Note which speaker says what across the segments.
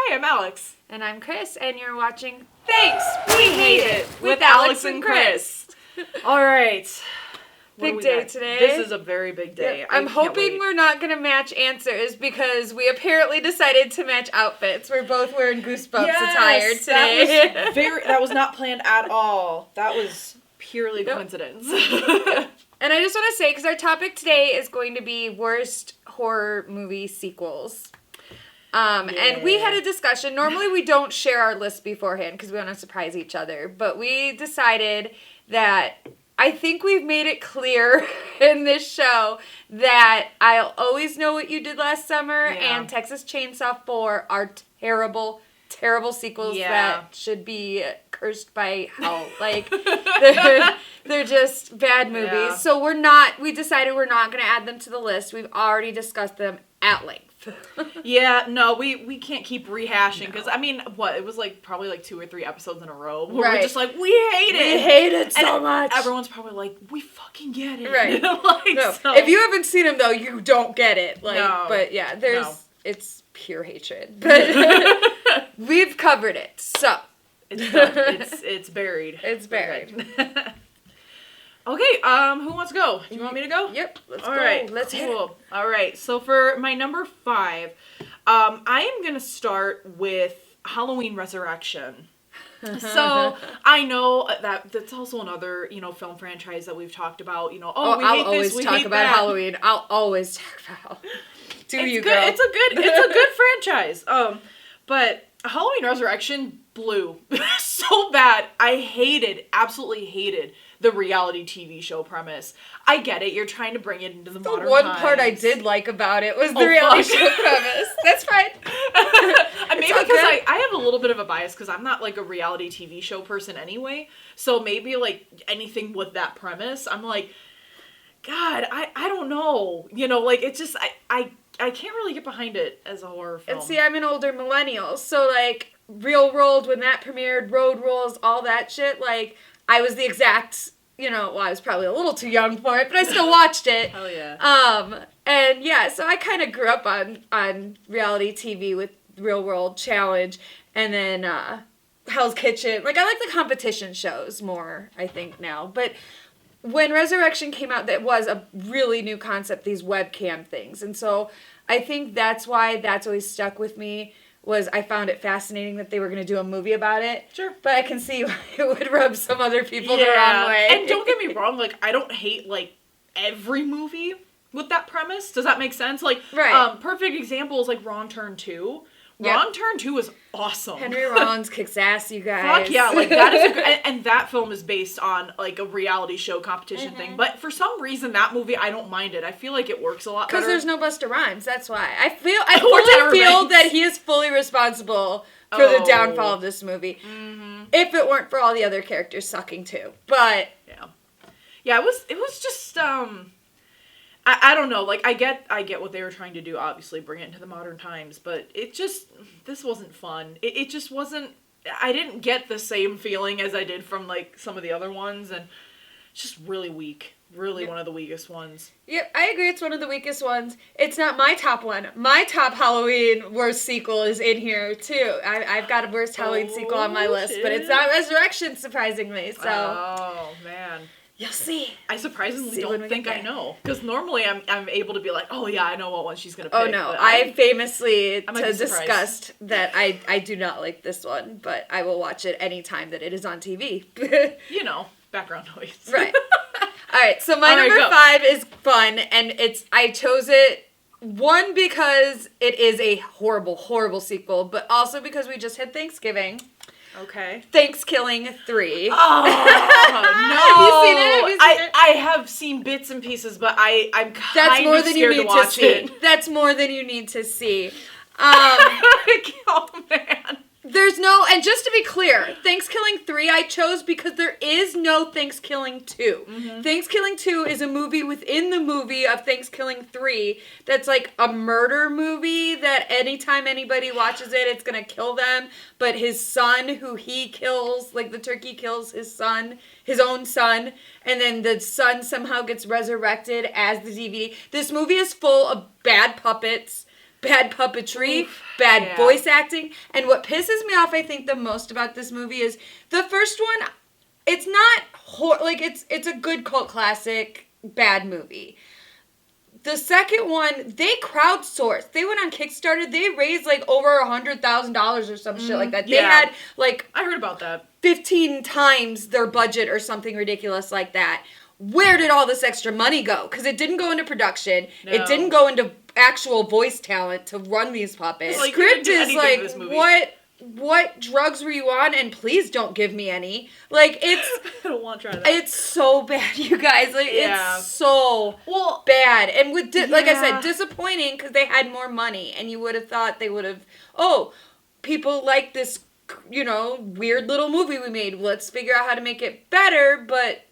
Speaker 1: Hi, I'm Alex.
Speaker 2: And I'm Kris, and you're watching Thanks, We Hate It
Speaker 1: with Alex and Kris.
Speaker 2: All right.
Speaker 1: Big
Speaker 2: day today.
Speaker 1: This is a very big day.
Speaker 2: Yeah, I'm hoping we're not going to match answers because we apparently decided to match outfits. We're both wearing Goosebumps attire today.
Speaker 1: That was not planned at all. That was purely coincidence.
Speaker 2: And I just want to say, because our topic today is going to be worst horror movie sequels. And we had a discussion. Normally we don't share our list beforehand because we want to surprise each other. But we decided that I think we've made it clear in this show that I'll Always Know What You Did Last Summer and Texas Chainsaw 4 are terrible, terrible sequels that should be cursed by hell. Like, they're just bad movies. Yeah. So we decided we're not going to add them to the list. We've already discussed them at length.
Speaker 1: We can't keep rehashing because it was probably 2 or 3 episodes in a row where we're just like, we hate it
Speaker 2: so much.
Speaker 1: Everyone's probably like, we fucking get it,
Speaker 2: right? So. If you haven't seen them though, you don't get it. But yeah, it's pure hatred. But we've covered it, so
Speaker 1: it's done. It's buried.
Speaker 2: It's buried.
Speaker 1: Okay, who wants to go? Do you want me to go?
Speaker 2: Yep, let's go.
Speaker 1: All right,
Speaker 2: let's hit it.
Speaker 1: All right, so for my number 5, I am going to start with Halloween Resurrection. So, I know that's also another, film franchise that we've talked about, we
Speaker 2: I'll
Speaker 1: hate
Speaker 2: always
Speaker 1: this, we
Speaker 2: talk
Speaker 1: hate
Speaker 2: about
Speaker 1: that.
Speaker 2: Halloween. I'll always talk about
Speaker 1: It's a good franchise. But Halloween Resurrection blew so bad. I absolutely hated the reality TV show premise. I get it. You're trying to bring it into the modern times.
Speaker 2: The one part I did like about it was the reality show premise. That's fine.
Speaker 1: Maybe because I have a little bit of a bias because I'm not a reality TV show person anyway. So maybe anything with that premise, I'm like, God, I don't know. It's just, I can't really get behind it as a horror film.
Speaker 2: And see, I'm an older millennial. So Real World, when that premiered, Road Rules, all that shit, I was the exact, I was probably a little too young for it, but I still watched it.
Speaker 1: Hell yeah.
Speaker 2: And yeah, so I kind of grew up on reality TV with Real World Challenge and then Hell's Kitchen. I like the competition shows more, I think, now. But when Resurrection came out, that was a really new concept, these webcam things. And so I think that's why that's always stuck with me. Was I found it fascinating that they were going to do a movie about it.
Speaker 1: Sure.
Speaker 2: But I can see why it would rub some other people the wrong way.
Speaker 1: And don't get me wrong, I don't hate, every movie with that premise. Does that make sense?
Speaker 2: Right.
Speaker 1: Perfect example is, Wrong Turn 2.
Speaker 2: Yep.
Speaker 1: Wrong Turn 2 is awesome.
Speaker 2: Henry Rollins kicks ass, you guys.
Speaker 1: Fuck yeah, that is and that film is based on, a reality show competition thing. But for some reason, that movie, I don't mind it. I feel like it works a lot better.
Speaker 2: Because there's no Busta Rhymes, that's why. I fully feel that he is fully responsible for the downfall of this movie. Mm-hmm. If it weren't for all the other characters sucking too. But...
Speaker 1: Yeah, it was just, I don't know, I get what they were trying to do, obviously, bring it into the modern times, but this wasn't fun. It just wasn't, I didn't get the same feeling as I did from, some of the other ones, and it's just really weak. Really one of the weakest ones.
Speaker 2: Yep, I agree, it's one of the weakest ones. It's not my top one. My top Halloween worst sequel is in here, too. I've got a worst Halloween sequel on my list, but it's not Resurrection, surprisingly, so...
Speaker 1: Oh, man.
Speaker 2: You'll see.
Speaker 1: I surprisingly don't think I know. Because normally I'm able to be like, oh yeah, I know what one she's going to pick.
Speaker 2: Oh no, I famously discussed that I do not like this one, but I will watch it any time that it is on TV.
Speaker 1: Background noise.
Speaker 2: Right. Alright, so my number 5 is fun, and I chose it, one, because it is a horrible, horrible sequel, but also because we just had Thanksgiving.
Speaker 1: Okay.
Speaker 2: Thanksgiving 3.
Speaker 1: Oh, no.
Speaker 2: Have you seen it?
Speaker 1: I have seen bits and pieces, but I'm kind of scared to watch it.
Speaker 2: That's more than you need to see.
Speaker 1: Oh, man.
Speaker 2: And just to be clear, Thanksgiving 3 I chose because there is no Thanksgiving 2. Mm-hmm. Thanksgiving 2 is a movie within the movie of Thanksgiving 3 that's a murder movie that anytime anybody watches it, it's going to kill them. But his son, who he kills, the turkey kills his son, his own son, and then the son somehow gets resurrected as the DVD. This movie is full of bad puppets, bad puppetry, bad voice acting. And what pisses me off, I think, the most about this movie is the first one, it's not, it's a good cult classic, bad movie. The second one, they crowdsourced. They went on Kickstarter. They raised like over $100,000 or some shit like that. They had like
Speaker 1: I heard about that.
Speaker 2: 15 times their budget or something ridiculous like that. Where did all this extra money go? Because it didn't go into production. No. It didn't go into actual voice talent to run these puppets.
Speaker 1: Like,
Speaker 2: script is like, what drugs were you on? And please don't give me any. Like, it's...
Speaker 1: I don't want to try that.
Speaker 2: It's so bad, you guys. Like, it's so bad. And with, like I said, disappointing because they had more money. And you would have thought they would have, people like this, weird little movie we made. Let's figure out how to make it better. But...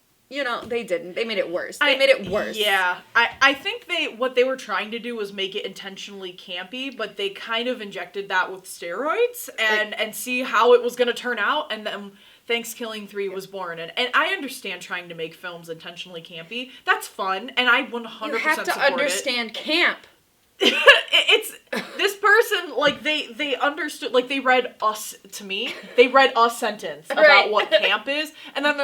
Speaker 2: they didn't. They made it worse.
Speaker 1: Yeah. I think what they were trying to do was make it intentionally campy, but they kind of injected that with steroids and see how it was going to turn out, and then Thanksgiving 3 was born. And I understand trying to make films intentionally campy. That's fun, and I 100% support it. You have to
Speaker 2: understand camp.
Speaker 1: It's this person, like, they understood, like, they read Us to me. They read Us sentence about what camp is, and then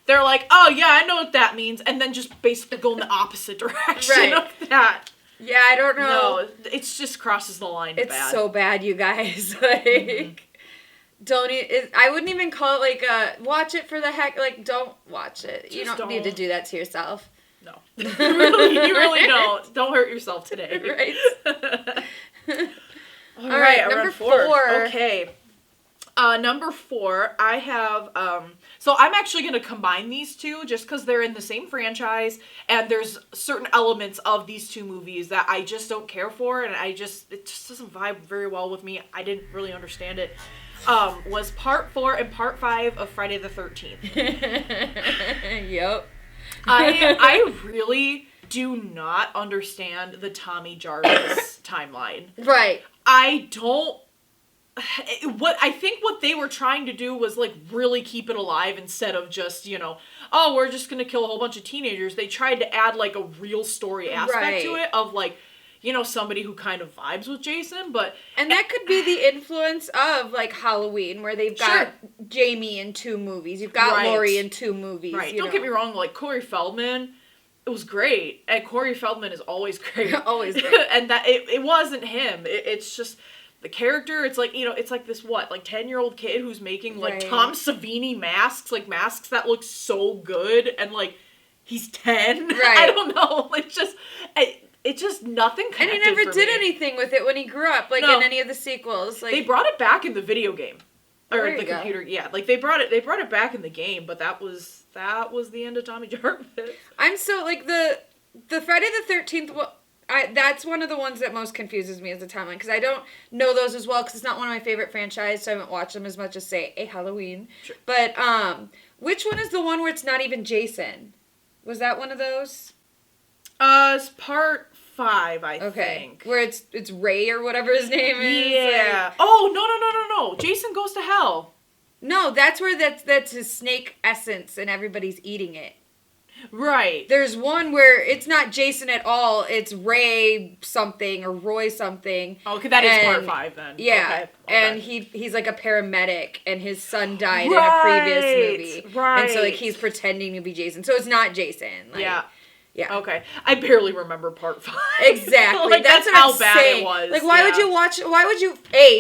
Speaker 1: they're like, oh, yeah, I know what that means, and then just basically go in the opposite direction of that.
Speaker 2: Yeah, I don't know.
Speaker 1: No, it just crosses the line
Speaker 2: it's bad. It's so bad, you guys. Like, I wouldn't even call it, like, watch it for the heck. Like, don't watch it. Just you don't need to do that to yourself.
Speaker 1: No. You really don't. Don't hurt yourself today.
Speaker 2: Right.
Speaker 1: All right, number 4. Okay. Number 4, I have, so I'm actually going to combine these two just because they're in the same franchise, and there's certain elements of these two movies that I just don't care for, and it just doesn't vibe very well with me. I didn't really understand it. Was Part 4 and Part 5 of Friday the 13th.
Speaker 2: Yep.
Speaker 1: I really do not understand the Tommy Jarvis timeline.
Speaker 2: Right.
Speaker 1: I don't. I think what they were trying to do was, like, really keep it alive instead of just, we're just gonna kill a whole bunch of teenagers. They tried to add, like, a real story aspect to it of, like, somebody who kind of vibes with Jason, but...
Speaker 2: And that could be the influence of, like, Halloween, where they've got Jamie in 2 movies. You've got Laurie in 2 movies.
Speaker 1: Right. Don't get me wrong, like, Corey Feldman, it was great. And Corey Feldman is always great.
Speaker 2: Always great.
Speaker 1: And that it wasn't him. It's just... The character, it's like, it's like this, 10-year-old kid who's making, like, Tom Savini masks, like, masks that look so good, and, like, he's 10. Right. I don't know. It's just nothing connected.
Speaker 2: And he never did anything with it when he grew up, like, in any of the sequels. Like,
Speaker 1: they brought it back in the video game. Or the computer, yeah. Like, they brought it back in the game, but that was the end of Tommy Jarvis.
Speaker 2: I'm so, like, the Friday the 13th... that's one of the ones that most confuses me as a timeline, because I don't know those as well, because it's not one of my favorite franchises, so I haven't watched them as much as, say, a Halloween. Sure. But, which one is the one where it's not even Jason? Was that one of those?
Speaker 1: It's Part 5, I think.
Speaker 2: Where it's Ray or whatever his name is.
Speaker 1: Yeah. Like, oh, no. Jason Goes to Hell.
Speaker 2: No, that's where that's his snake essence and everybody's eating it.
Speaker 1: Right.
Speaker 2: There's one where it's not Jason at all. It's Ray something or Roy something.
Speaker 1: Oh, okay, that is Part 5 then.
Speaker 2: Yeah. Okay. And he's like a paramedic, and his son died in a previous movie.
Speaker 1: Right.
Speaker 2: And so, like, he's pretending to be Jason. So it's not Jason. Like,
Speaker 1: yeah.
Speaker 2: Yeah.
Speaker 1: Okay. I barely remember Part 5.
Speaker 2: Exactly.
Speaker 1: Like, that's
Speaker 2: what
Speaker 1: how
Speaker 2: I'm
Speaker 1: bad
Speaker 2: saying.
Speaker 1: it was.
Speaker 2: Like, why would you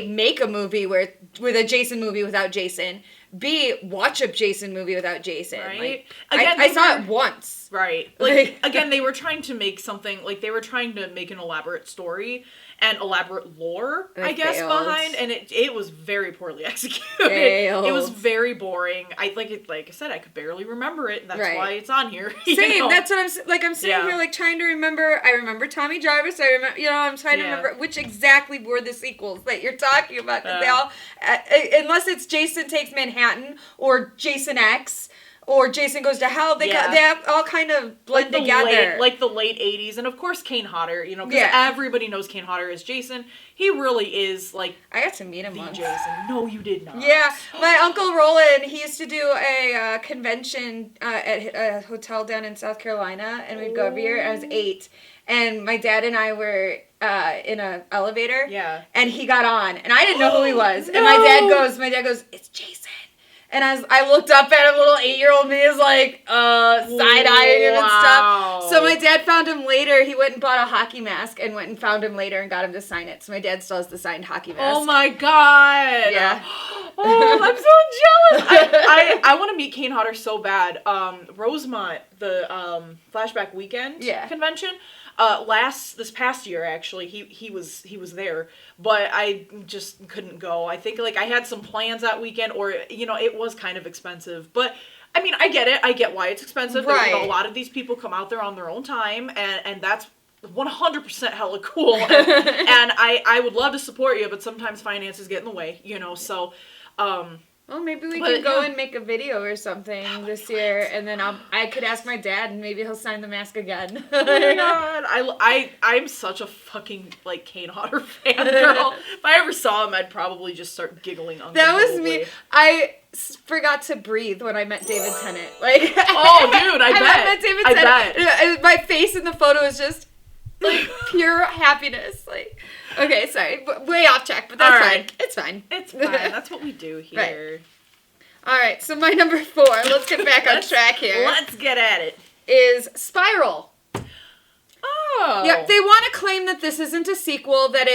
Speaker 2: make a movie with a Jason movie without Jason? B, watch a Jason movie without Jason.
Speaker 1: Right.
Speaker 2: Like, again, I saw it once.
Speaker 1: Right. Like, again, they were trying to make something, like, they were trying to make an elaborate story and elaborate lore, I guess, behind, and it was very poorly executed.
Speaker 2: Failed.
Speaker 1: It was very boring. Like I said, I could barely remember it, and that's why it's on here.
Speaker 2: Same. That's what I'm sitting here, like, trying to remember. I remember Tommy Jarvis. I remember, I'm trying to remember which exactly were the sequels that you're talking about. They all, unless it's Jason Takes Manhattan or Jason X. or Jason Goes to Hell. They all kind of blend together.
Speaker 1: Like the late 80s. And of course Kane Hodder, you know, because everybody knows Kane Hodder as Jason. He really is like...
Speaker 2: I got to meet him once.
Speaker 1: Jason. No, you did not.
Speaker 2: Yeah. My Uncle Roland, he used to do a convention at a hotel down in South Carolina. And we'd go every year. I was 8. And my dad and I were in an elevator. Yeah. And he got on. And I didn't know who he was. No. And my dad goes, it's Jason. And as I looked up at him, little 8-year-old me is like, side-eyeing him and stuff. So my dad found him later. He went and bought a hockey mask and went and found him later and got him to sign it. So my dad still has the signed hockey mask.
Speaker 1: Oh my God.
Speaker 2: Yeah.
Speaker 1: Oh, I'm so jealous. I want to meet Kane Hodder so bad. Rosemont, the Flashback Weekend convention. This past year actually, he was there, but I just couldn't go. I think like I had some plans that weekend, or you know, it was kind of expensive. But I mean, I get it. I get why it's expensive. Right. You know, a lot of these people come out there on their own time, and that's 100% hella cool. And I would love to support you, but sometimes finances get in the way. You know, so.
Speaker 2: Well, maybe we can go and make a video or something this year, and then I could ask my dad, and maybe he'll sign the mask again.
Speaker 1: Oh my God, I'm such a fucking like Kane Hodder fan girl. If I ever saw him, I'd probably just start giggling.
Speaker 2: That was me. I forgot to breathe when I met David Tennant. Like,
Speaker 1: oh, dude, I bet.
Speaker 2: met David Tennant. My face in the photo is just like pure happiness. Like. Okay, sorry. Way off track, but that's fine. It's fine.
Speaker 1: It's fine. That's what we do here.
Speaker 2: Right. All right, so my number 4, let's get back on track here.
Speaker 1: Let's get at it.
Speaker 2: Is Spiral.
Speaker 1: Oh.
Speaker 2: Yeah, they want to claim that this isn't a sequel, that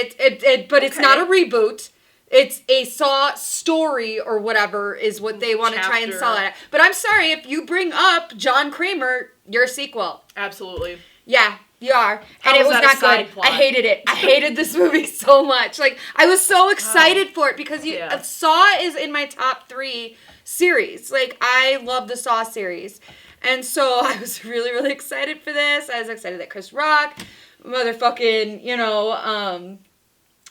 Speaker 2: but it's not a reboot. It's a Saw story or whatever is what they want to try and sell it. But I'm sorry, if you bring up John Kramer, you're a sequel.
Speaker 1: Absolutely.
Speaker 2: Yeah. You are. And it was not good. I hated it. I hated this movie so much. Like, I was so excited for it because Saw is in my top 3 series. Like, I love the Saw series. And so I was really, really excited for this. I was excited that Chris Rock, motherfucking, you know,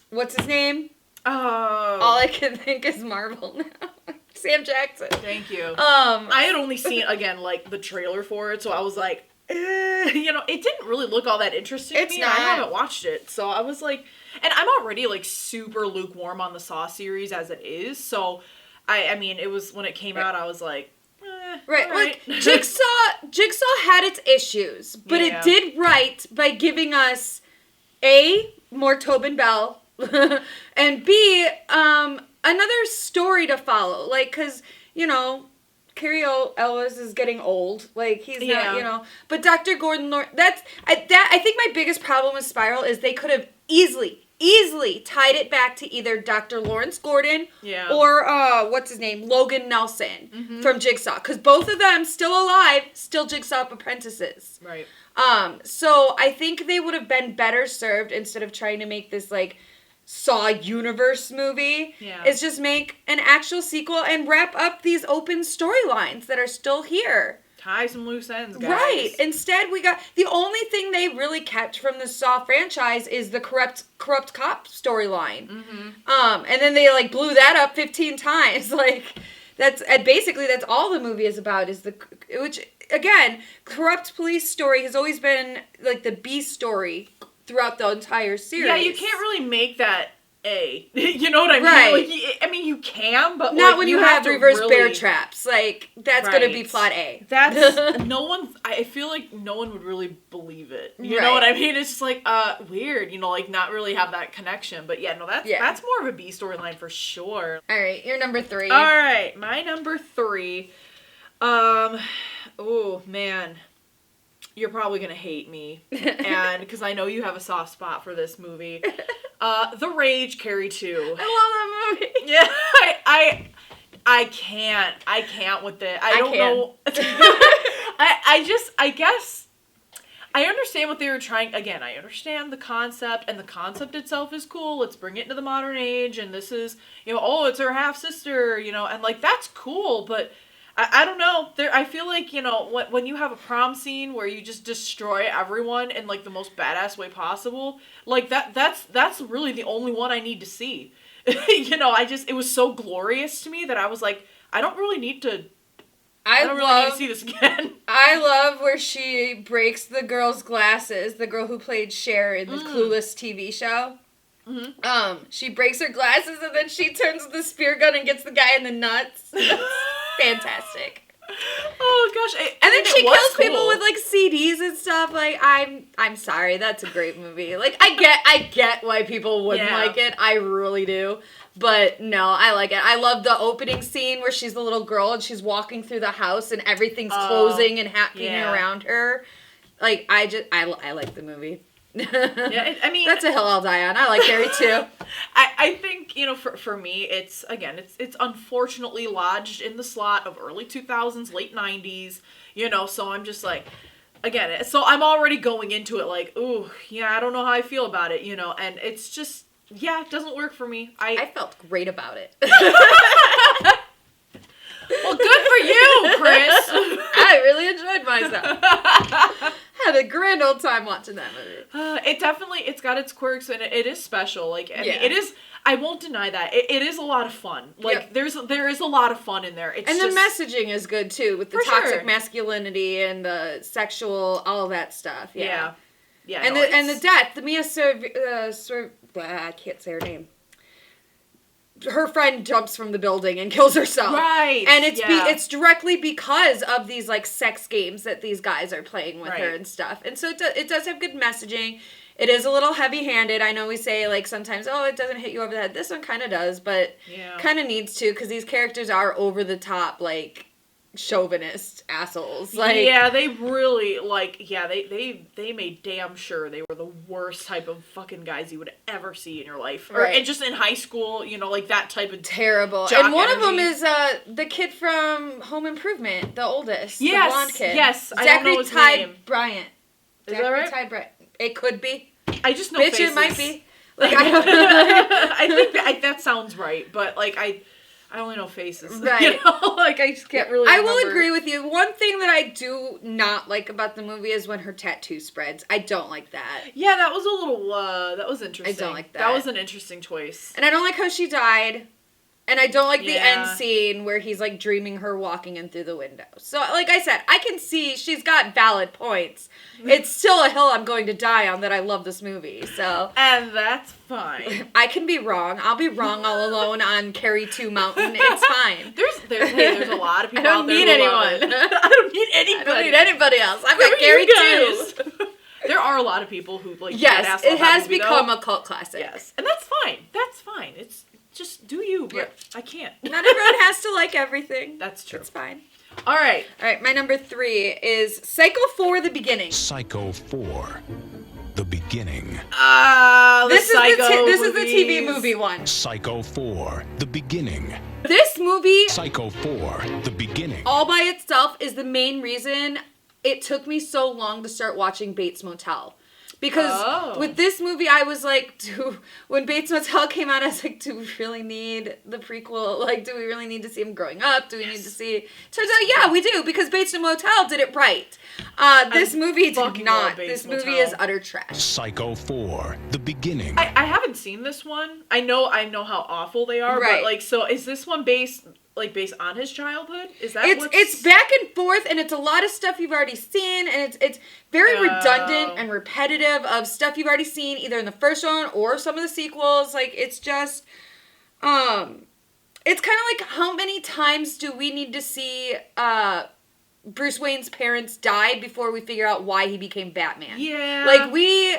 Speaker 2: what's his name?
Speaker 1: Oh.
Speaker 2: All I can think is Marvel now. Sam Jackson.
Speaker 1: Thank you. I had only seen, again, like, the trailer for it, so I was like, you know, it didn't really look all that interesting to me. I haven't watched it, so I was like, and I'm already like super lukewarm on the Saw series as it is. So, I mean, it was when it came out, I was like,
Speaker 2: right. Like Jigsaw had its issues, but it did right by giving us A, more Tobin Bell, and B, another story to follow. Like, cause you know. Cary Elwes is getting old. Like, he's not, you know. But Dr. Gordon Lawrence, I think my biggest problem with Spiral is they could have easily tied it back to either Dr. Lawrence Gordon or, what's his name, Logan Nelson from Jigsaw. Because both of them, still alive, still Jigsaw apprentices.
Speaker 1: Right.
Speaker 2: So I think they would have been better served instead of trying to make this, like, Saw universe movie is just make an actual sequel and wrap up these open storylines that are still here.
Speaker 1: Tie some loose ends, guys.
Speaker 2: Right. Instead, we got the only thing they really kept from the Saw franchise is the corrupt cop storyline. Mm-hmm. And then they like blew that up 15 times. Like that's all the movie is about is which again, corrupt police story has always been like the B story throughout the entire series.
Speaker 1: Yeah, you can't really make that A. You know what I mean?
Speaker 2: Right.
Speaker 1: Like, I mean, you can, but
Speaker 2: not
Speaker 1: like,
Speaker 2: when you have reverse bear traps. Like, that's going to be plot A.
Speaker 1: That's, no one, I feel like no one would really believe it. You know what I mean? It's just like, weird, you know, like, not really have that connection. But yeah, no, that's more of a B storyline for sure.
Speaker 2: All right, your number 3.
Speaker 1: All right, my number 3. Oh, man. You're probably going to hate me. And because I know you have a soft spot for this movie. The Rage, Carrie 2.
Speaker 2: I love that movie.
Speaker 1: Yeah, I can't with it. I don't know. I guess I understand what they were trying. Again, I understand the concept, and the concept itself is cool. Let's bring it into the modern age, and this is, you know, oh, it's her half sister, you know, and like that's cool, but I don't know. I feel like, you know, when you have a prom scene where you just destroy everyone in like the most badass way possible, like that's really the only one I need to see. You know, it was so glorious to me that I was like, I don't really need to I don't really need to see this again.
Speaker 2: I love where she breaks the girl's glasses, the girl who played Cher in the Clueless TV show. Mm-hmm. She breaks her glasses and then she turns the spear gun and gets the guy in the nuts. That's fantastic.
Speaker 1: Oh gosh!
Speaker 2: And then she kills people with like CDs and stuff. Like I'm sorry, that's a great movie. Like I get why people wouldn't like it. I really do. But no, I like it. I love the opening scene where she's the little girl and she's walking through the house and everything's closing and happening around her. Like I like the movie.
Speaker 1: Yeah, I mean
Speaker 2: that's a hill I'll die on. I like Carrie too.
Speaker 1: I think, you know, for me it's unfortunately lodged in the slot of early 2000s, late 90s, you know, so I'm just like, again, so I'm already going into it like, ooh, yeah, I don't know how I feel about it, you know, and it's just, yeah, it doesn't work for me. I
Speaker 2: felt great about it.
Speaker 1: Well, good for you, Kris.
Speaker 2: I really enjoyed myself. Had a grand old time watching that movie.
Speaker 1: It's got its quirks and it is special. Like, I mean, it is. I won't deny that it is a lot of fun. Like, there is a lot of fun in there. It's
Speaker 2: and
Speaker 1: just,
Speaker 2: the messaging is good too, with the toxic masculinity and the sexual, all of that stuff. Yeah. And the death, the Mia I can't say her name. Her friend jumps from the building and kills herself.
Speaker 1: Right.
Speaker 2: And it's directly because of these like sex games that these guys are playing with her and stuff. And so it does have good messaging. It is a little heavy-handed. I know we say like sometimes, oh, it doesn't hit you over the head. This one kind of does, but kind of needs to, because these characters are over the top, like chauvinist assholes. Like,
Speaker 1: yeah, they really they made damn sure they were the worst type of fucking guys you would ever see in your life, and just in high school, you know, like that type of
Speaker 2: terrible. And one of them is the kid from Home Improvement, the oldest, the blonde kid.
Speaker 1: Yes, I don't know his name.
Speaker 2: Bryant.
Speaker 1: Is that right?
Speaker 2: Ty Bryant. It could be.
Speaker 1: I just know
Speaker 2: Bitch,
Speaker 1: faces.
Speaker 2: it might be.
Speaker 1: Like I think that sounds right, but like I only know faces.
Speaker 2: Right.
Speaker 1: You know? Like, I just can't really remember.
Speaker 2: I will agree with you. One thing that I do not like about the movie is when her tattoo spreads. I don't like that.
Speaker 1: Yeah, that was a little, that was interesting.
Speaker 2: I don't like that.
Speaker 1: That was an interesting choice.
Speaker 2: And I don't like how she died. And I don't like the end scene where he's, like, dreaming her walking in through the window. So, like I said, I can see she's got valid points. It's still a hill I'm going to die on that I love this movie, so.
Speaker 1: And that's fine.
Speaker 2: I can be wrong. I'll be wrong all alone on Carrie 2 Mountain. It's fine.
Speaker 1: There's a lot of people out there
Speaker 2: I don't need anybody else. I've got Carrie 2.
Speaker 1: There are a lot lot of people who like.
Speaker 2: Yes, it has become a cult classic.
Speaker 1: Yes, and that's fine. That's fine. It's just do you, but I can't.
Speaker 2: Not everyone has to like everything.
Speaker 1: That's true.
Speaker 2: It's fine.
Speaker 1: All right.
Speaker 2: My number 3 is Psycho 4: The Beginning.
Speaker 3: Psycho 4: The Beginning.
Speaker 2: This is the TV movie one.
Speaker 3: Psycho 4: The Beginning.
Speaker 2: This movie,
Speaker 3: Psycho 4: The Beginning.
Speaker 2: all by itself, is the main reason it took me so long to start watching Bates Motel. Because with this movie, I was like, when Bates Motel came out, I was like, do we really need the prequel? Like, do we really need to see him growing up? Do we need to see... Turns out, yeah, we do, because Bates Motel did it right. This movie did not. This movie is utter trash.
Speaker 3: Psycho 4: The Beginning.
Speaker 1: I haven't seen this one. I know how awful they are,
Speaker 2: right.
Speaker 1: But like, so is this one based on his childhood? Is that
Speaker 2: it's back and forth, and it's a lot of stuff you've already seen, and it's very redundant and repetitive of stuff you've already seen either in the first one or some of the sequels. Like, it's just it's kind of like, how many times do we need to see Bruce Wayne's parents die before we figure out why he became Batman?
Speaker 1: Yeah,
Speaker 2: like, we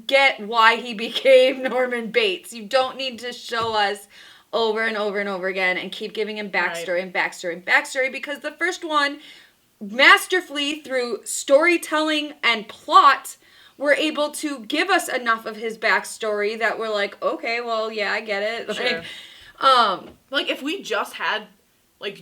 Speaker 2: get why he became Norman Bates. You don't need to show us over and over and over again and keep giving him backstory and backstory and backstory, because the first one, masterfully through storytelling and plot, were able to give us enough of his backstory that we're like, okay, well, yeah, I get it.
Speaker 1: Sure. Like, if we just had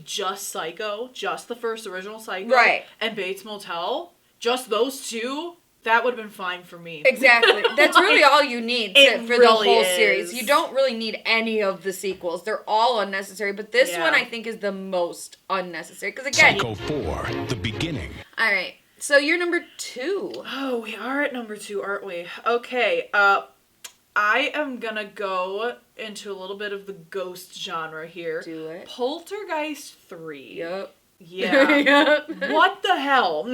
Speaker 1: just Psycho, just the first original Psycho,
Speaker 2: right, and
Speaker 1: Bates Motel, just those two, that would have been fine for me.
Speaker 2: Exactly. That's really all you need for the whole series. You don't really need any of the sequels. They're all unnecessary, but this one I think is the most unnecessary. Because again...
Speaker 3: Psycho 4: The Beginning.
Speaker 2: Alright, so you're number 2.
Speaker 1: Oh, we are at number 2, aren't we? Okay, I am gonna go into a little bit of the ghost genre here.
Speaker 2: Do it.
Speaker 1: Poltergeist 3.
Speaker 2: Yep.
Speaker 1: Yeah. What the hell?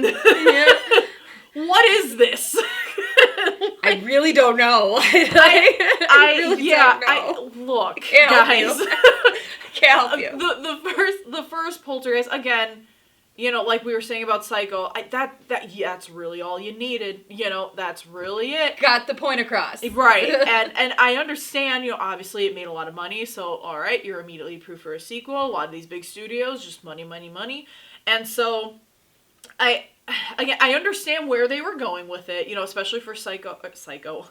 Speaker 1: What is this?
Speaker 2: I really don't know.
Speaker 1: I
Speaker 2: really
Speaker 1: yeah,
Speaker 2: don't know.
Speaker 1: Look,
Speaker 2: Can't help
Speaker 1: guys.
Speaker 2: you. Can't help you.
Speaker 1: The first Poltergeist, again, you know, like we were saying about Psycho, that's really all you needed. You know, that's really it.
Speaker 2: Got the point across.
Speaker 1: Right. and I understand, you know, obviously it made a lot of money, so all right, you're immediately proof for a sequel. A lot of these big studios, just money, money, money. And so I understand where they were going with it, you know, especially for Psycho.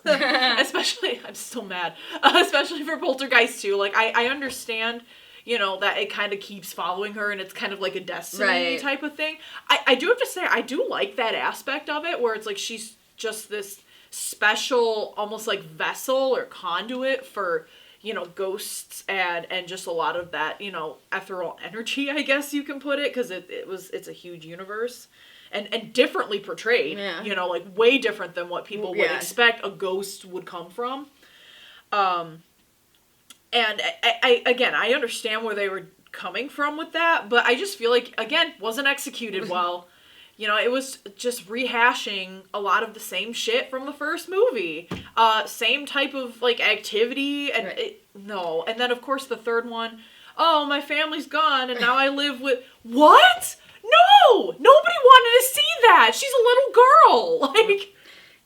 Speaker 1: Especially, I'm still mad. Especially for Poltergeist 2. Like, I understand, you know, that it kind of keeps following her and it's kind of like a destiny type of thing. I do have to say, I do like that aspect of it where it's like she's just this special, almost like vessel or conduit for, you know, ghosts and just a lot of that, you know, ethereal energy, I guess you can put it, because it's a huge universe. And differently portrayed, you know, like way different than what people would expect a ghost would come from. And I understand where they were coming from with that, but I just feel like, again, wasn't executed well. You know, it was just rehashing a lot of the same shit from the first movie. Same type of, like, activity, and no. And then, of course, the third one, oh, my family's gone, and now I live with... What? No! Nobody wanted to see that! She's a little girl! Like,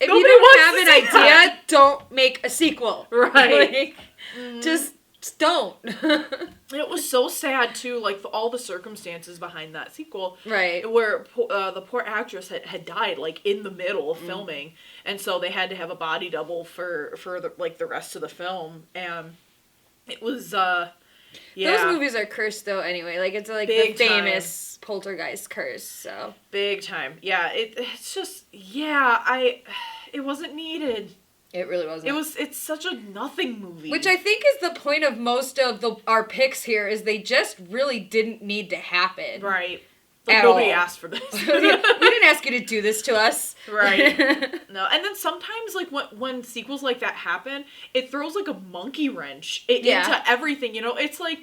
Speaker 2: if you don't have an idea, don't make a sequel.
Speaker 1: Right.
Speaker 2: Like, just don't.
Speaker 1: It was so sad, too, like, all the circumstances behind that sequel.
Speaker 2: Right.
Speaker 1: Where the poor actress had died, like, in the middle of filming. And so they had to have a body double for the rest of the film. And it was,
Speaker 2: Those movies are cursed, though, anyway. Like, it's, like,
Speaker 1: Big
Speaker 2: the famous Poltergeist curse, so.
Speaker 1: Big time. Yeah, it's just, it wasn't needed.
Speaker 2: It really wasn't.
Speaker 1: It's such a nothing movie.
Speaker 2: Which I think is the point of most of our picks here, is they just really didn't need to happen.
Speaker 1: Right. Like, nobody asked for this.
Speaker 2: We didn't ask you to do this to us.
Speaker 1: Right. No, and then sometimes, like, when sequels like that happen, it throws, like, a monkey wrench into everything, you know? It's like,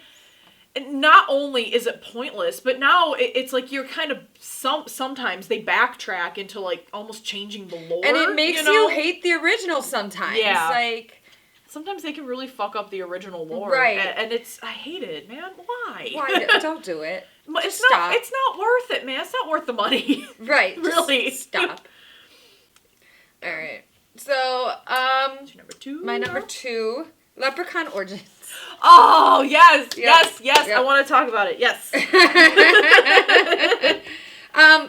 Speaker 1: not only is it pointless, but now it's like you're kind of, sometimes they backtrack into, like, almost changing the lore.
Speaker 2: And it makes you hate the original sometimes.
Speaker 1: Yeah.
Speaker 2: Like...
Speaker 1: Sometimes they can really fuck up the original lore.
Speaker 2: Right.
Speaker 1: And I hate it, man. Why?
Speaker 2: Don't do it.
Speaker 1: It's not worth it, man. It's not worth the money.
Speaker 2: Right.
Speaker 1: Really.
Speaker 2: Just stop. All right. So,
Speaker 1: What's your number 2?
Speaker 2: My number 2, Leprechaun Origins.
Speaker 1: Oh, yes.
Speaker 2: Yep.
Speaker 1: Yes. I want to talk about it. Yes.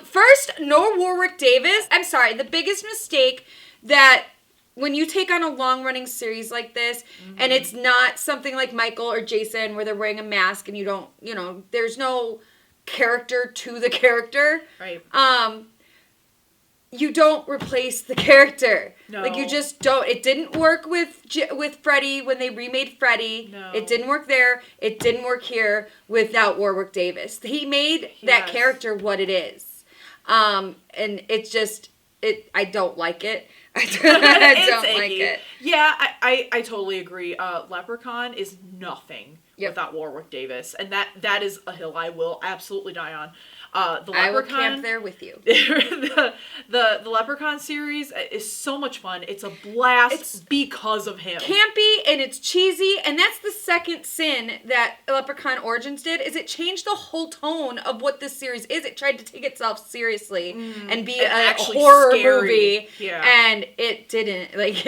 Speaker 2: First, no Warwick Davis. I'm sorry. The biggest mistake that when you take on a long-running series like this, and it's not something like Michael or Jason where they're wearing a mask and you don't, you know, there's no character to the character.
Speaker 1: Right.
Speaker 2: You don't replace the character.
Speaker 1: No.
Speaker 2: Like, you just don't. It didn't work with Freddy when they remade Freddy.
Speaker 1: No.
Speaker 2: It didn't work there. It didn't work here without Warwick Davis. He made that character what it is. And it's just, I don't like it. I don't like it.
Speaker 1: Yeah, I totally agree. Leprechaun is nothing without Warwick Davis. And that is a hill I will absolutely die on. The Leprechaun,
Speaker 2: I will camp there with you.
Speaker 1: the Leprechaun series is so much fun. It's a blast because of him.
Speaker 2: Campy and it's cheesy, and that's the second sin that Leprechaun Origins did, is it changed the whole tone of what this series is. It tried to take itself seriously and be a horror movie, and it didn't. Like,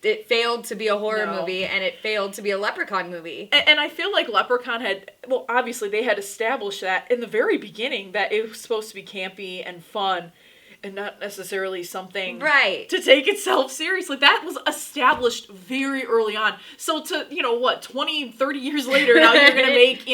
Speaker 2: it failed to be a horror movie, and it failed to be a Leprechaun movie.
Speaker 1: And I feel like Leprechaun obviously they had established that in the very beginning, that it was supposed to be campy and fun, and not necessarily something to take itself seriously. That was established very early on. So to, 20, 30 years later, now you're going to make,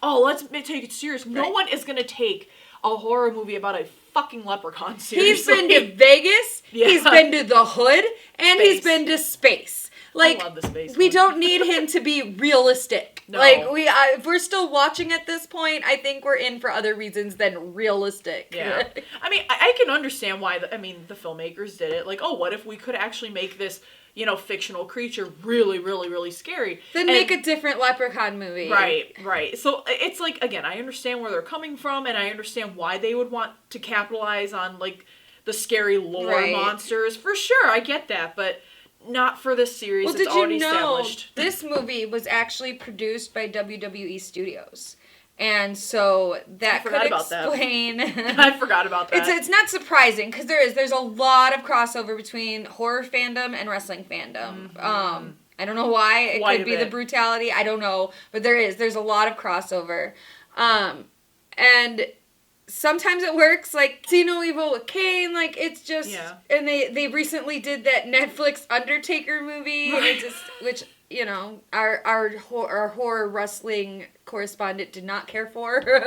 Speaker 1: let's take it serious. No one is going to take a horror movie about a fucking leprechaun seriously.
Speaker 2: He's been to Vegas, he's been to the hood, and he's been to space. Like,
Speaker 1: I love the space
Speaker 2: we
Speaker 1: one.
Speaker 2: don't need him to be realistic.
Speaker 1: No.
Speaker 2: Like, if we're still watching at this point, I think we're in for other reasons than realistic.
Speaker 1: Yeah. I mean, I can understand why, the filmmakers did it. Like, what if we could actually make this, fictional creature really, really, really scary.
Speaker 2: Then make a different Leprechaun movie.
Speaker 1: Right. So it's like, again, I understand where they're coming from, and I understand why they would want to capitalize on, like, the scary lore monsters. For sure, I get that, but not for this series.
Speaker 2: Well,
Speaker 1: it's already established.
Speaker 2: This movie was actually produced by WWE Studios. And so that could explain.
Speaker 1: I forgot about that.
Speaker 2: It's not surprising because there's a lot of crossover between horror fandom and wrestling fandom. Mm-hmm. I don't know why. It could be the brutality. I don't know, but there's a lot of crossover, and sometimes it works. Like See No Evil with Kane. Like it's just and they recently did that Netflix Undertaker movie, and it just which. Our horror wrestling correspondent did not care for. But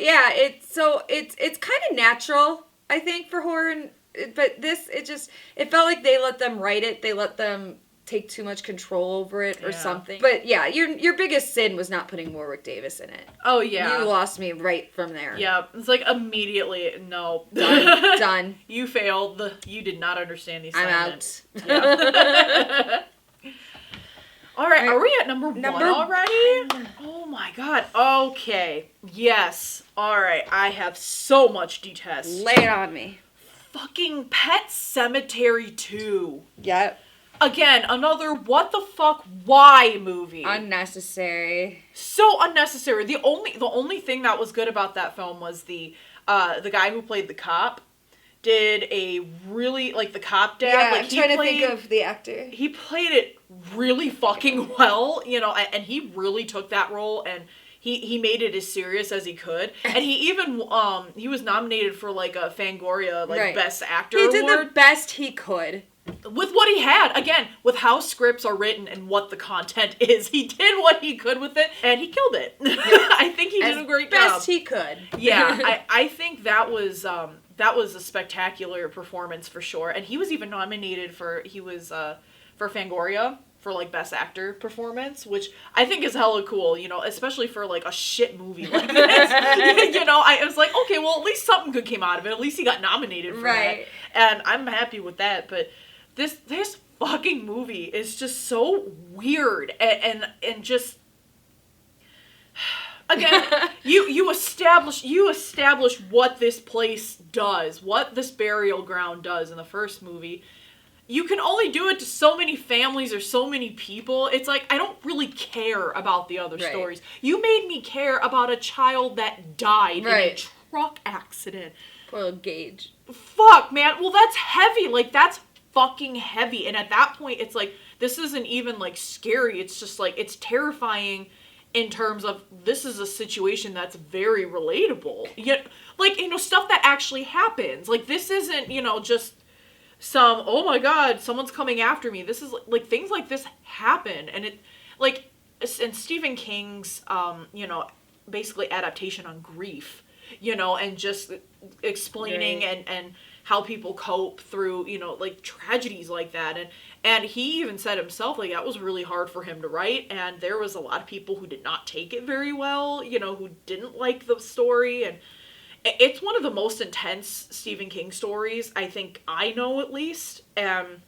Speaker 2: yeah, it's kind of natural, I think, for horror. But this, it felt like they let them write it. They let them take too much control over it or something. But yeah, your biggest sin was not putting Warwick Davis in it.
Speaker 1: Oh yeah,
Speaker 2: you lost me right from there.
Speaker 1: Yeah, it's like immediately no.
Speaker 2: Done.
Speaker 1: You failed. You did not understand the assignment.
Speaker 2: I'm out.
Speaker 1: All right, are we at number one already? Oh my god. Okay. Yes. All right. I have so much detest.
Speaker 2: Lay it on me.
Speaker 1: Fucking Pet Sematary 2.
Speaker 2: Yep.
Speaker 1: Again, another what the fuck why movie.
Speaker 2: Unnecessary.
Speaker 1: So unnecessary. The only thing that was good about that film was the guy who played the cop did a really, like, the cop dad.
Speaker 2: Yeah,
Speaker 1: like,
Speaker 2: I'm trying to think of the actor.
Speaker 1: He played it really fucking well, and he really took that role, and he made it as serious as he could. And he even, he was nominated for, like, a Fangoria, like, Best Actor award.
Speaker 2: He did the best he could.
Speaker 1: With what he had, again, with how scripts are written and what the content is, he did what he could with it, and he killed it. Yeah. I think he did a great job.
Speaker 2: Best he could.
Speaker 1: Yeah, I think that was a spectacular performance for sure, and he was even nominated for Fangoria for, like, Best Actor performance, which I think is hella cool, especially for, like, a shit movie like this. I was like, okay, well, at least something good came out of it. At least he got nominated for that, and I'm happy with that, but this fucking movie is just so weird and just again you establish what this place does, what this burial ground does in the first movie. You can only do it to so many families or so many people. It's like, I don't really care about the other stories. You made me care about a child that died in a truck accident.
Speaker 2: Poor little Gage.
Speaker 1: Fuck, man. Well, that's heavy. Like, that's fucking heavy. And at that point, it's like, this isn't even, like, scary. It's just, like, it's terrifying in terms of this is a situation that's very relatable. Like, stuff that actually happens. Like, this isn't, just some, oh my god, someone's coming after me. This is, like, things like this happen. And it, like, and Stephen King's, basically adaptation on grief, and just explaining and how people cope through, like, tragedies like that. And he even said himself, like, that was really hard for him to write, and there was a lot of people who did not take it very well, who didn't like the story, and it's one of the most intense Stephen King stories I think I know, at least, and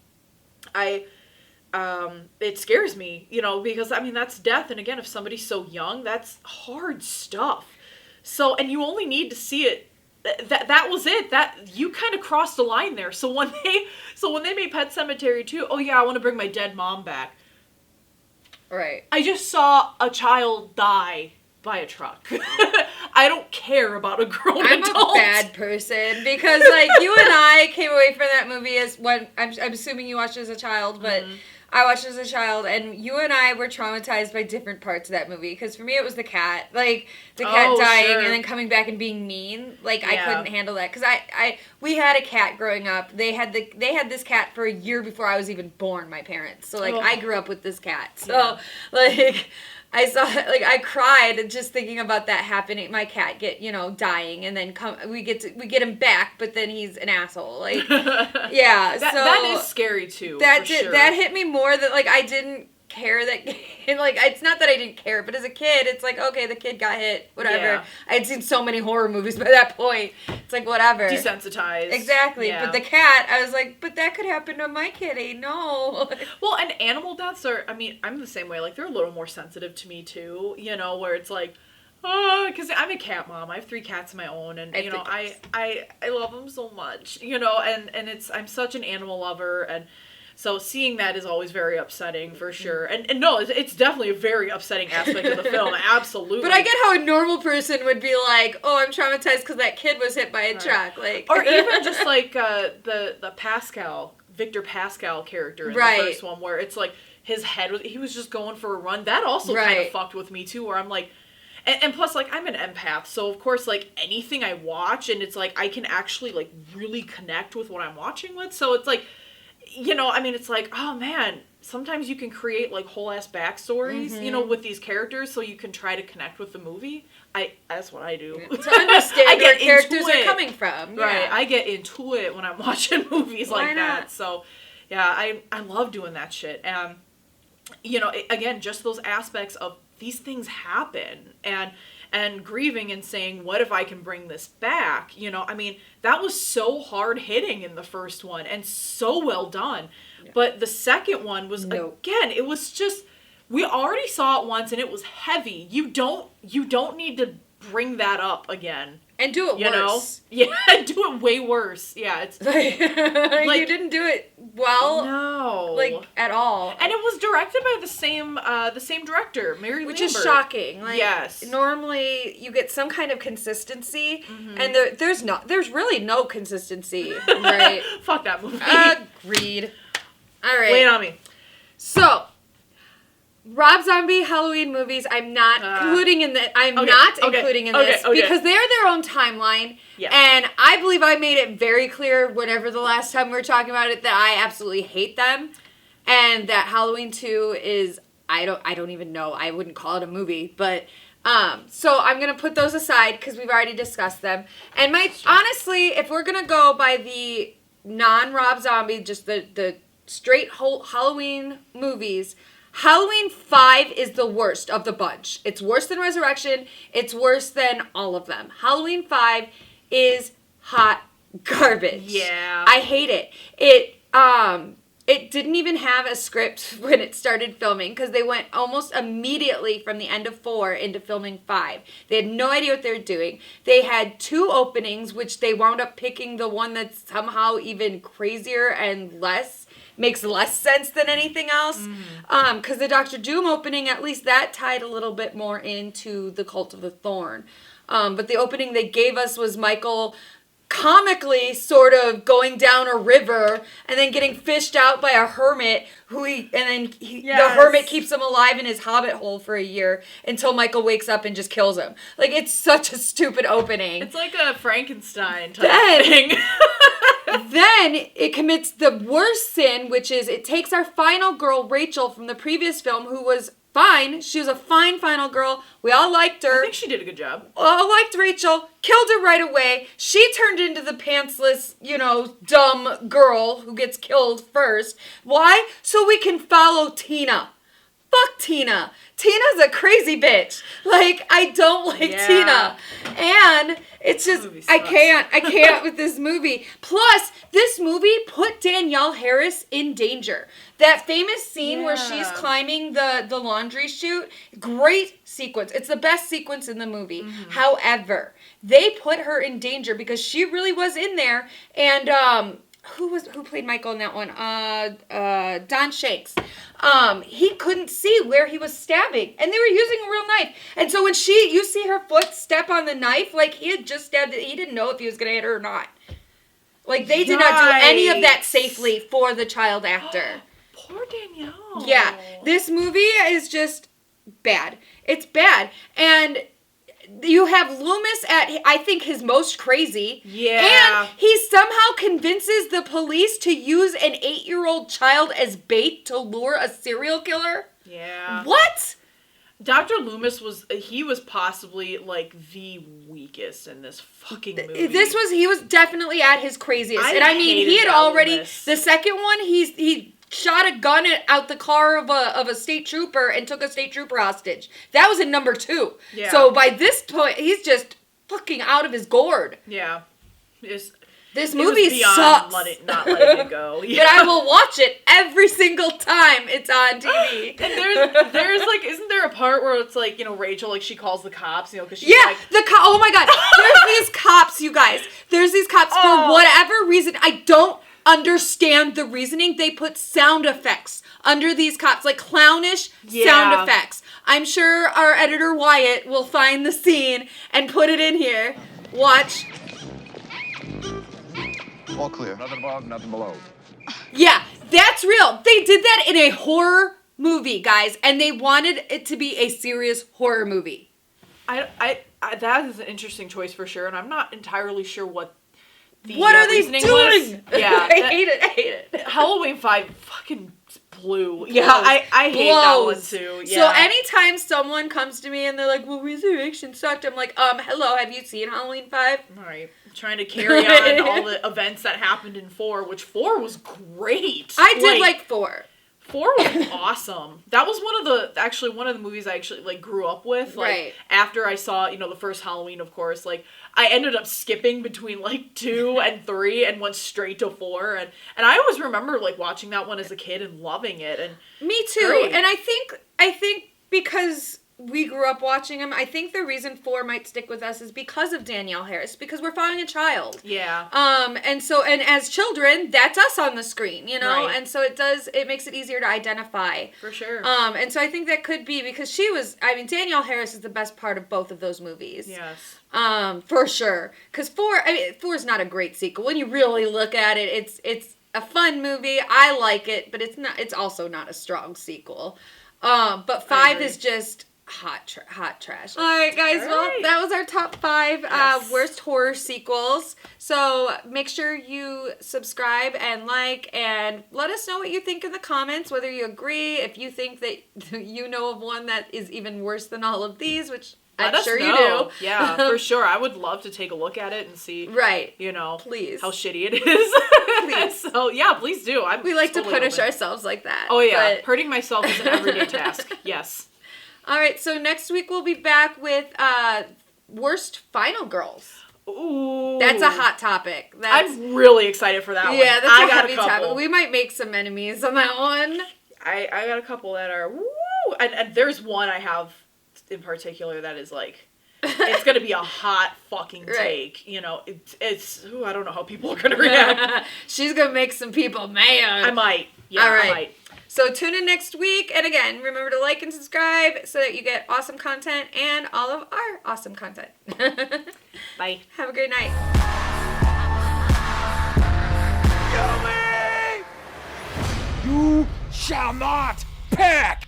Speaker 1: it scares me, because, I mean, that's death, and again, if somebody's so young, that's hard stuff. So, and you only need to see it. That was it. That you kind of crossed the line there. So when they made Pet Sematary 2, oh yeah, I want to bring my dead mom back.
Speaker 2: Right.
Speaker 1: I just saw a child die by a truck. I don't care about a grown adult.
Speaker 2: I'm a bad person because, like, you and I came away from that movie as when I'm assuming you watched it as a child, but I watched it as a child, and you and I were traumatized by different parts of that movie. Because for me, it was the cat, like the cat dying and then coming back and being mean. Like, I couldn't handle that because we had a cat growing up. They had this cat for a year before I was even born. My parents, so like I grew up with this cat. So like. I saw, like, I cried just thinking about that happening. My cat dying, and then we get him back, but then he's an asshole. Like, yeah.
Speaker 1: That is scary too.
Speaker 2: That hit me more than, like, I didn't care that, like, it's not that I didn't care, but as a kid, it's like, okay, the kid got hit, whatever.
Speaker 1: Yeah.
Speaker 2: I had seen so many horror movies by that point. It's like, whatever.
Speaker 1: Desensitized.
Speaker 2: Exactly.
Speaker 1: Yeah.
Speaker 2: But the cat, I was like, but that could happen to my kitty. No.
Speaker 1: Well, and animal deaths are, I mean, I'm the same way. Like, they're a little more sensitive to me, too. You know, where it's like, oh, because I'm a cat mom. I have 3 cats of my own, and, you know, I love them so much. You know, and I'm such an animal lover, and so seeing that is always very upsetting, for sure. And no, it's definitely a very upsetting aspect of the film, absolutely.
Speaker 2: But I get how a normal person would be like, oh, I'm traumatized because that kid was hit by a truck. Like,
Speaker 1: or even just like the Victor Pascal character in the first one, where it's like his head he was just going for a run. That also kind of fucked with me too, where I'm like, and plus, like, I'm an empath, so of course, like, anything I watch, and it's like I can actually like really connect with what I'm watching with. So it's like, you know, I mean, it's like, oh man, sometimes you can create like whole ass backstories, you know, with these characters, so you can try to connect with the movie. That's what I do.
Speaker 2: To understand where characters are coming from.
Speaker 1: Right.
Speaker 2: Yeah.
Speaker 1: I get into it when I'm watching movies like that. So yeah, I love doing that shit. And you know, again, just those aspects of these things happen, and grieving and saying, what if I can bring this back? You know, I mean, that was so hard hitting in the first one and so well done. Yeah. But the second one was, again, it was just, we already saw it once and it was heavy. You don't need to bring that up again.
Speaker 2: And do it worse.
Speaker 1: Yeah, do it way worse. Yeah, it's
Speaker 2: like you didn't do it well.
Speaker 1: No,
Speaker 2: like at all.
Speaker 1: And it was directed by the same director, Mary
Speaker 2: which
Speaker 1: Lambert.
Speaker 2: Is shocking. Like,
Speaker 1: yes. Normally,
Speaker 2: you get some kind of consistency, and there's really no consistency. Right?
Speaker 1: Fuck that movie.
Speaker 2: Agreed. All right.
Speaker 1: Wait on me.
Speaker 2: So. Rob Zombie Halloween movies, I'm not including in this. Because they're their own timeline. Yeah. And I believe I made it very clear whenever the last time we were talking about it that I absolutely hate them, and that Halloween 2 is I don't even know. I wouldn't call it a movie, but so I'm gonna put those aside because we've already discussed them. And honestly, if we're gonna go by the non-Rob Zombie, just the straight whole Halloween movies. Halloween 5 is the worst of the bunch. It's worse than Resurrection. It's worse than all of them. Halloween 5 is hot garbage.
Speaker 1: Yeah.
Speaker 2: I hate it. It didn't even have a script when it started filming because they went almost immediately from the end of 4 into filming 5. They had no idea what they were doing. They had 2 openings, which they wound up picking the one that's somehow even crazier and makes less sense than anything else. Because the Dr. Doom opening, at least that tied a little bit more into the Cult of the Thorn. But the opening they gave us was Michael comically sort of going down a river and then getting fished out by a hermit the hermit keeps him alive in his hobbit hole for a year until Michael wakes up and just kills him. Like, it's such a stupid opening.
Speaker 1: It's like a Frankenstein type thing.
Speaker 2: Then it commits the worst sin, which is it takes our final girl, Rachel, from the previous film, who was fine. She was a fine final girl. We all liked her.
Speaker 1: I think she did a good job.
Speaker 2: All liked Rachel. Killed her right away. She turned into the pantsless, dumb girl who gets killed first. Why? So we can follow Tina. Fuck Tina. Tina's a crazy bitch. Like, I don't like Tina. And it's just, I can't with this movie. Plus, this movie put Danielle Harris in danger. That famous scene where she's climbing the laundry chute, great sequence. It's the best sequence in the movie. However, they put her in danger because she really was in there. And, who played Michael in that one? Don Shanks. He couldn't see where he was stabbing, and they were using a real knife. And so when you see her foot step on the knife, like he had just stabbed it, he didn't know if he was going to hit her or not. Like, they did not do any of that safely for the child actor.
Speaker 1: Poor Danielle.
Speaker 2: Yeah, this movie is just bad. It's bad, and you have Loomis at, I think, his most crazy. Yeah. And he somehow convinces the police to use an 8-year-old child as bait to lure a serial killer.
Speaker 1: Yeah.
Speaker 2: What?
Speaker 1: Dr. Loomis was possibly, like, the weakest in this fucking movie.
Speaker 2: He was definitely at his craziest. And I mean, he had already, Loomis. The second one, he shot a gun out the car of a state trooper and took a state trooper hostage. That was in number 2.
Speaker 1: Yeah.
Speaker 2: So by this point, he's just fucking out of his gourd.
Speaker 1: Yeah.
Speaker 2: This movie sucks.
Speaker 1: Not letting it go. Yeah.
Speaker 2: But I will watch it every single time it's on TV.
Speaker 1: And there's like, isn't there a part where it's like, Rachel, like, she calls the cops, because she's like...
Speaker 2: Oh my God. There's these cops, you guys. There's these cops for whatever reason. I don't understand the reasoning. They put sound effects under these cops, like clownish sound effects. I'm sure our editor Wyatt will find the scene and put it in here. Watch.
Speaker 4: All clear.
Speaker 5: Nothing above, nothing below.
Speaker 2: Yeah, that's real. They did that in a horror movie, guys, and they wanted it to be a serious horror movie.
Speaker 1: I that is an interesting choice for sure, and I'm not entirely sure what the
Speaker 2: what are they
Speaker 1: reasoning
Speaker 2: doing?
Speaker 1: was. Yeah,
Speaker 2: I hate it.
Speaker 1: Halloween 5 fucking blew.
Speaker 2: Yeah,
Speaker 1: I hate that one too. Yeah.
Speaker 2: So anytime someone comes to me and they're like, "Well, Resurrection sucked," I'm like, hello, have you seen Halloween 5?
Speaker 1: All right. Trying to carry on all the events that happened in 4, which 4 was great.
Speaker 2: I did like 4.
Speaker 1: 4 was awesome. That was one of the movies I actually grew up with.
Speaker 2: Right.
Speaker 1: After I saw, the first Halloween, of course, I ended up skipping between 2 and 3 and went straight to 4, and I always remember watching that one as a kid and loving it. And
Speaker 2: me too.
Speaker 1: great.
Speaker 2: And I think because we grew up watching them, I think the reason 4 might stick with us is because of Danielle Harris, because we're following a child.
Speaker 1: Yeah.
Speaker 2: And as children, that's us on the screen,
Speaker 1: Right.
Speaker 2: And so it makes it easier to identify.
Speaker 1: For sure.
Speaker 2: And so I think that could be because Danielle Harris is the best part of both of those movies.
Speaker 1: Yes.
Speaker 2: For sure. Because 4 is not a great sequel. When you really look at it, it's a fun movie. I like it, but it's also not a strong sequel. But 5 is just hot trash. All right, guys. Well, that was our top 5 worst horror sequels. So make sure you subscribe and like, and let us know what you think in the comments. Whether you agree, if you think that you know of one that is even worse than all of these, which I'm sure you do.
Speaker 1: Yeah, for sure. I would love to take a look at it and see.
Speaker 2: Right.
Speaker 1: Please. How shitty it is.
Speaker 2: Please.
Speaker 1: So yeah, please do.
Speaker 2: We like
Speaker 1: totally
Speaker 2: to punish
Speaker 1: open.
Speaker 2: ourselves like that.
Speaker 1: Oh yeah, hurting myself is an everyday task. Yes.
Speaker 2: All right, so next week we'll be back with worst final girls.
Speaker 1: Ooh.
Speaker 2: That's a hot topic.
Speaker 1: I'm really excited for that one.
Speaker 2: Yeah, that's
Speaker 1: I
Speaker 2: a
Speaker 1: got
Speaker 2: heavy
Speaker 1: a couple.
Speaker 2: topic. We might make some enemies on that one.
Speaker 1: I got a couple that are woo, and there's one I have in particular that is it's gonna be a hot fucking take. It's I don't know how people are gonna react.
Speaker 2: She's gonna make some people mad.
Speaker 1: I might. Yeah,
Speaker 2: all right.
Speaker 1: I might.
Speaker 2: So tune in next week, and again, remember to like and subscribe so that you get awesome content and all of our awesome content.
Speaker 1: Bye.
Speaker 2: Have a great night.
Speaker 3: You shall not peck!